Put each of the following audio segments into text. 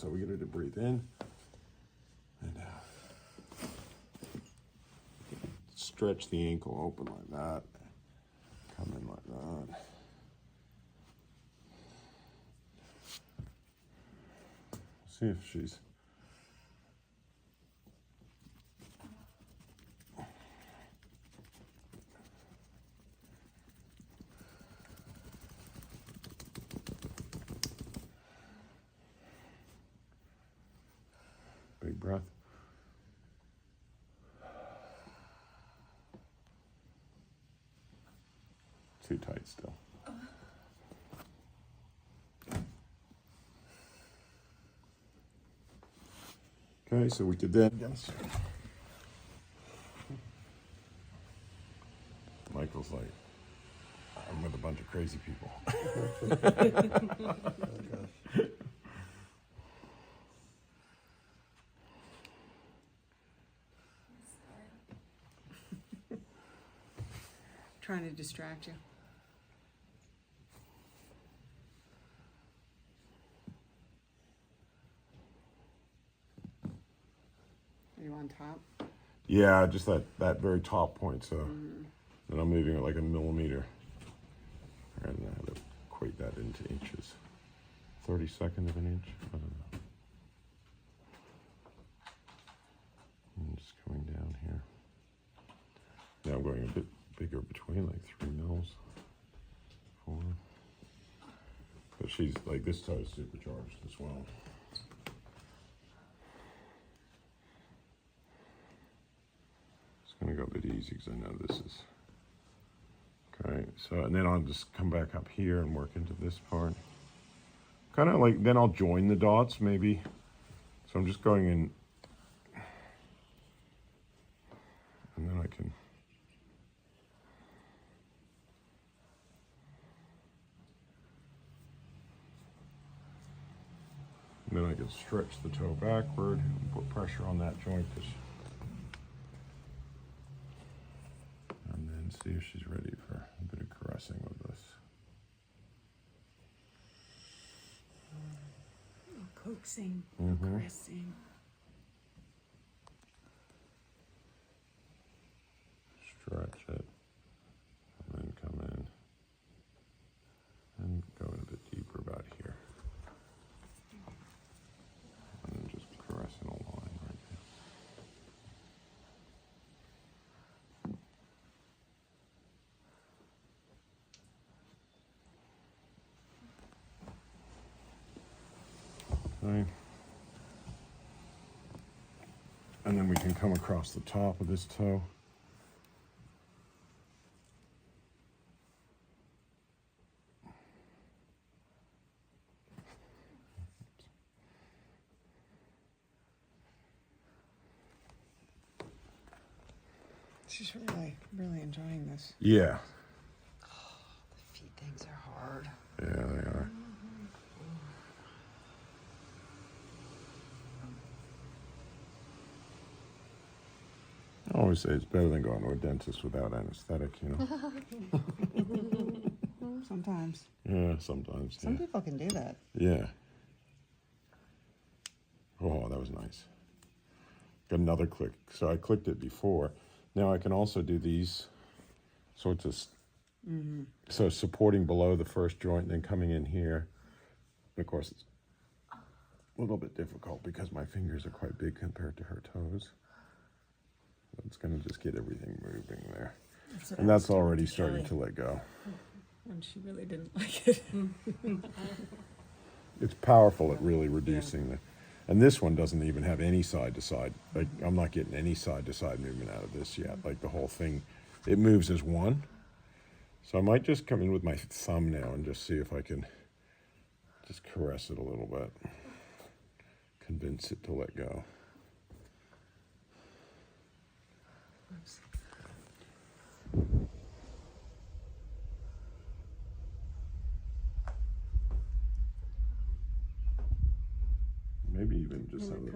So we get her to breathe in and out. Stretch the ankle open like that. Come in like that. See if she's big breath. Too tight still. Okay, so we did that. Michael's like, I'm with a bunch of crazy people. Trying to distract you. Are you on top? Yeah, just that very top point. So then I'm moving it like a millimeter. And I have to equate that into inches. 32nd of an inch? I don't know. I'm just coming down here. Now I'm going a bit bigger between, like 3 mils. 4. But she's like, this toe is supercharged as well. Just gonna go a bit easy because I know this is, okay. So, and then I'll just come back up here and work into this part. Kind of like, then I'll join the dots maybe. So I'm just going in, and then I can, and then I can stretch the toe backward and put pressure on that joint. And then see if she's ready for a bit of caressing with this. Coaxing, caressing. Stretch it, and then come in and go in a bit deeper about here. And then just caressing a line right there. Okay. And then we can come across the top of this toe. She's really enjoying this. Yeah. Oh, the feet things are hard. Yeah, they are. I always say it's better than going to a dentist without anesthetic, you know? Sometimes. Yeah, sometimes. Some people can do that. Yeah. Oh, that was nice. Got another click. So I clicked it before. Now I can also do these sorts of, so supporting below the first joint and then coming in here. Of course, it's a little bit difficult because my fingers are quite big compared to her toes. But it's going to just get everything moving there. And that's already starting to let go. And she really didn't like it. It's powerful at really reducing the, and this one doesn't even have any side to side. Like, I'm not getting any side to side movement out of this yet. Like, the whole thing, it moves as one. So I might just come in with my thumb now and just see if I can just caress it a little bit. Convince it to let go. Maybe even just have it.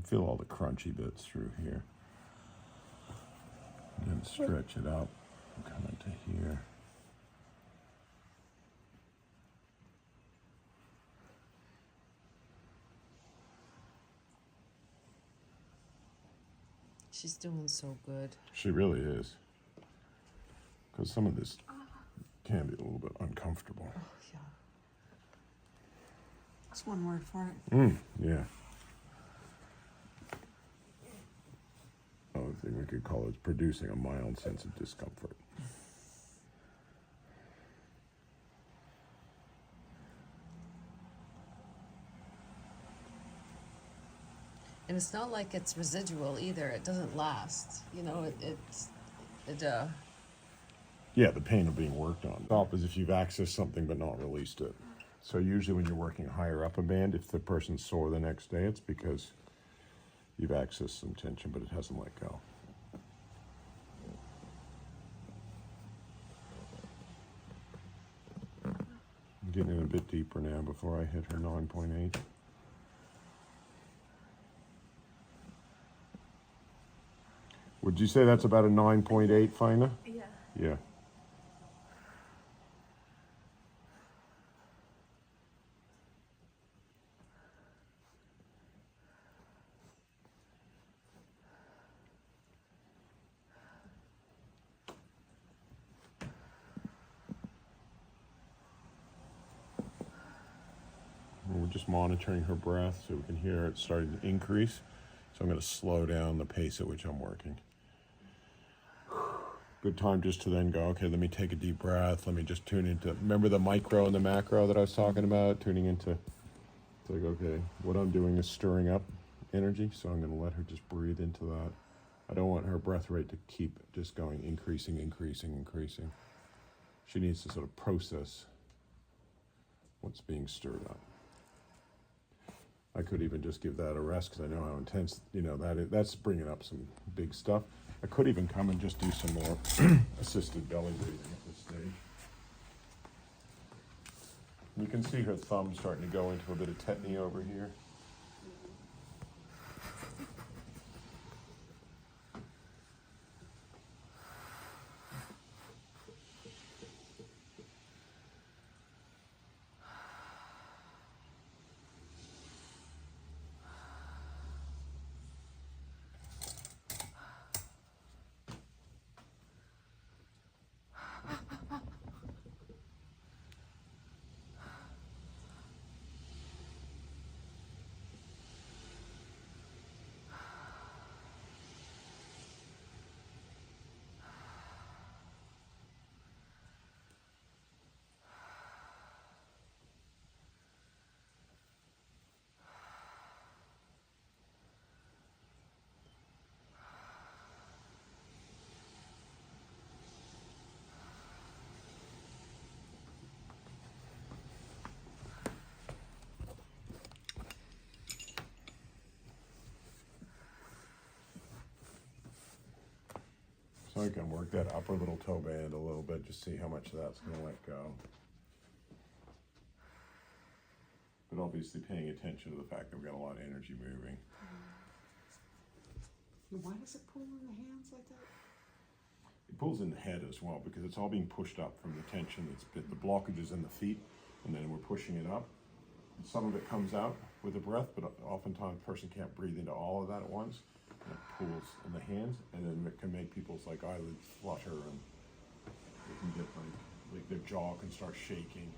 feel all the crunchy bits through here. And then stretch it out, kind of to here. She's doing so good. She really is. Because some of this can be a little bit uncomfortable. Oh, yeah. That's one word for it. Yeah. Another thing we could call it is producing a mild sense of discomfort. And it's not like it's residual either. It doesn't last. You know, Yeah, the pain of being worked on. Stop is if you've accessed something but not released it. So usually when you're working higher up a band, if the person's sore the next day, it's because you've accessed some tension, but it hasn't let go. I'm getting in a bit deeper now before I hit her 9.8. Would you say that's about a 9.8, Faina? Yeah. Yeah. We're just monitoring her breath so we can hear it starting to increase. So I'm going to slow down the pace at which I'm working. Good time just to then go, okay, let me take a deep breath. Let me just tune into, remember the micro and the macro that I was talking about? Tuning into, it's like, okay, what I'm doing is stirring up energy. So I'm going to let her just breathe into that. I don't want her breath rate to keep just going, increasing, increasing, increasing. She needs to sort of process what's being stirred up. I could even just give that a rest because I know how intense, you know, that's bringing up some big stuff. I could even come and just do some more assisted belly breathing at this stage. You can see her thumb starting to go into a bit of tetany over here. So I can work that upper little toe band a little bit, just see how much of that's going to let go. But obviously paying attention to the fact that we've got a lot of energy moving. Why does it pull in the hands like that? It pulls in the head as well because it's all being pushed up from the tension. The blockage is in the feet, and then we're pushing it up. Some of it comes out with the breath, but oftentimes a person can't breathe into all of that at once. And it pulls in the hands, and then it can make people's like eyelids flutter, and they can get like their jaw can start shaking.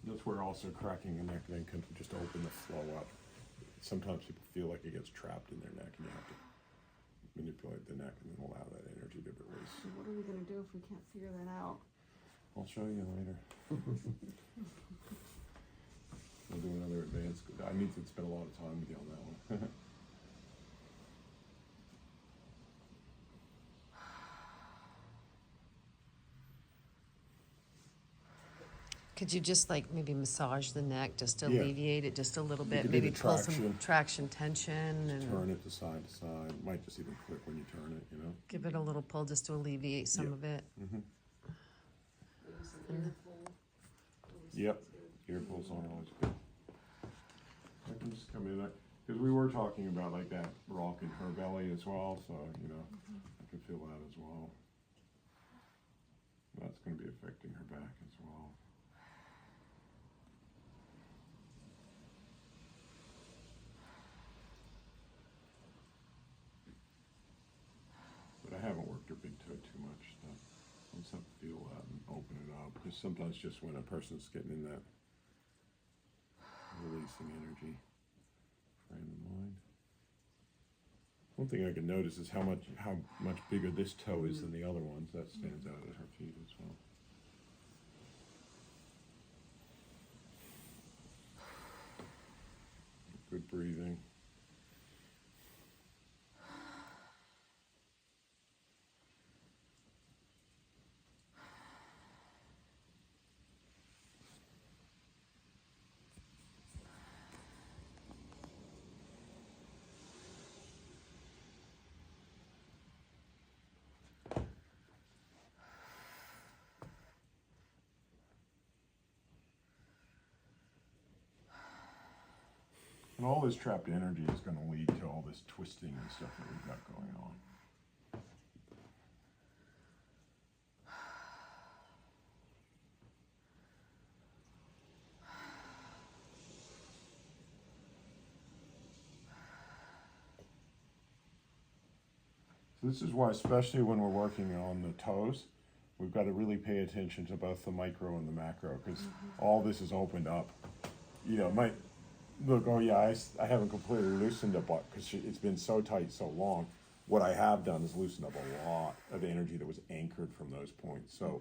That's where also cracking the neck then can just open the flow up. Sometimes people feel like it gets trapped in their neck, and you have to manipulate the neck and then allow that energy to release. So what are we going to do if we can't figure that out? I'll show you later. We'll do another advanced. I need to spend a lot of time with you on that one. Could you just like maybe massage the neck just to Yeah. alleviate it just a little You bit? could do Maybe the pull some traction. traction tension and Turn it to side. Might just even click when you turn it, you know. give it a little pull just to alleviate some Yeah. of it. Yep, earphones on always good. I can just come in, because we were talking about like that rock in her belly as well, so, you know, I can feel that as well. That's going to be affecting her back as well. But I haven't worked her big toe too much. So I'll just have to feel that and open it up. Because sometimes just when a person's getting in that releasing energy frame of mind. One thing I can notice is how much bigger this toe is than the other ones. That stands out at her feet as well. Good breathing. And all this trapped energy is going to lead to all this twisting and stuff that we've got going on. So this is why, especially when we're working on the toes, we've got to really pay attention to both the micro and the macro, because all this is opened up. You know, it might look, oh yeah, I haven't completely loosened it, but because it's been so tight so long, what I have done is loosened up a lot of energy that was anchored from those points. So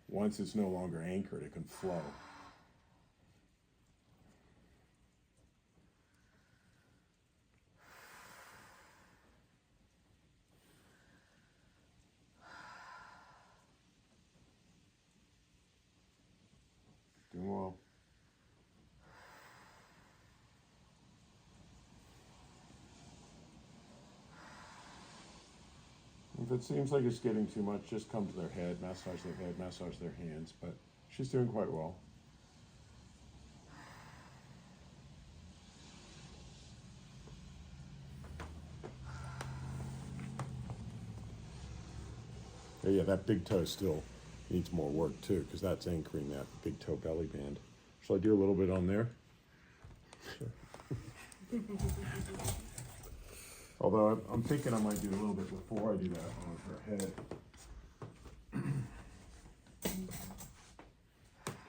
once it's no longer anchored, it can flow. Doing well. If it seems like it's getting too much, just come to their head, massage their hands, but she's doing quite well. Yeah, that big toe still needs more work too, because that's anchoring that big toe belly band. Shall I do a little bit on there? Sure. Although I'm thinking I might do a little bit before I do that on her head.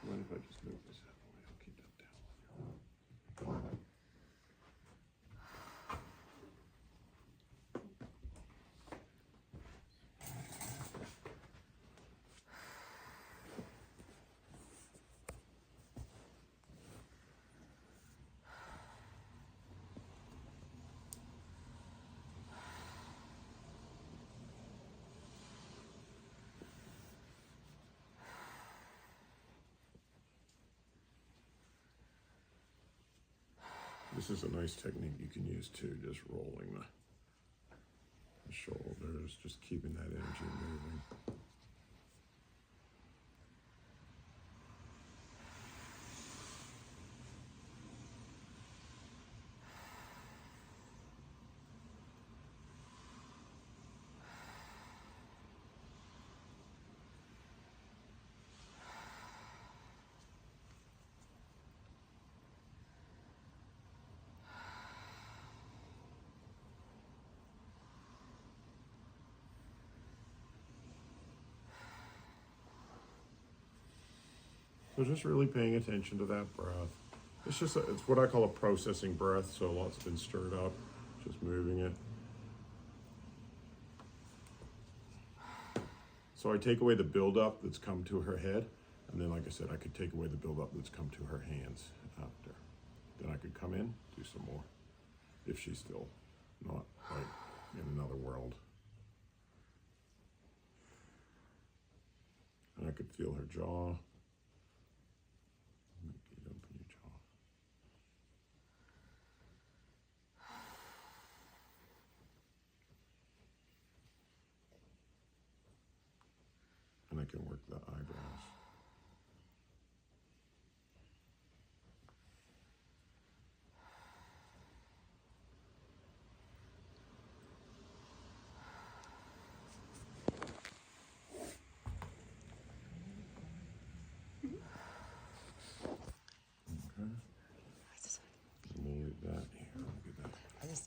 What if I just move this out of the way? I'll keep that down. This is a nice technique you can use too, just rolling the shoulders, just keeping that energy moving. So just really paying attention to that breath. It's what I call a processing breath, so a lot's been stirred up, just moving it. So I take away the buildup that's come to her head, and then like I said, I could take away the buildup that's come to her hands after. Then I could come in, do some more, if she's still not like in another world. And I could feel her jaw. Open your jaw. And I can work the eyebrows.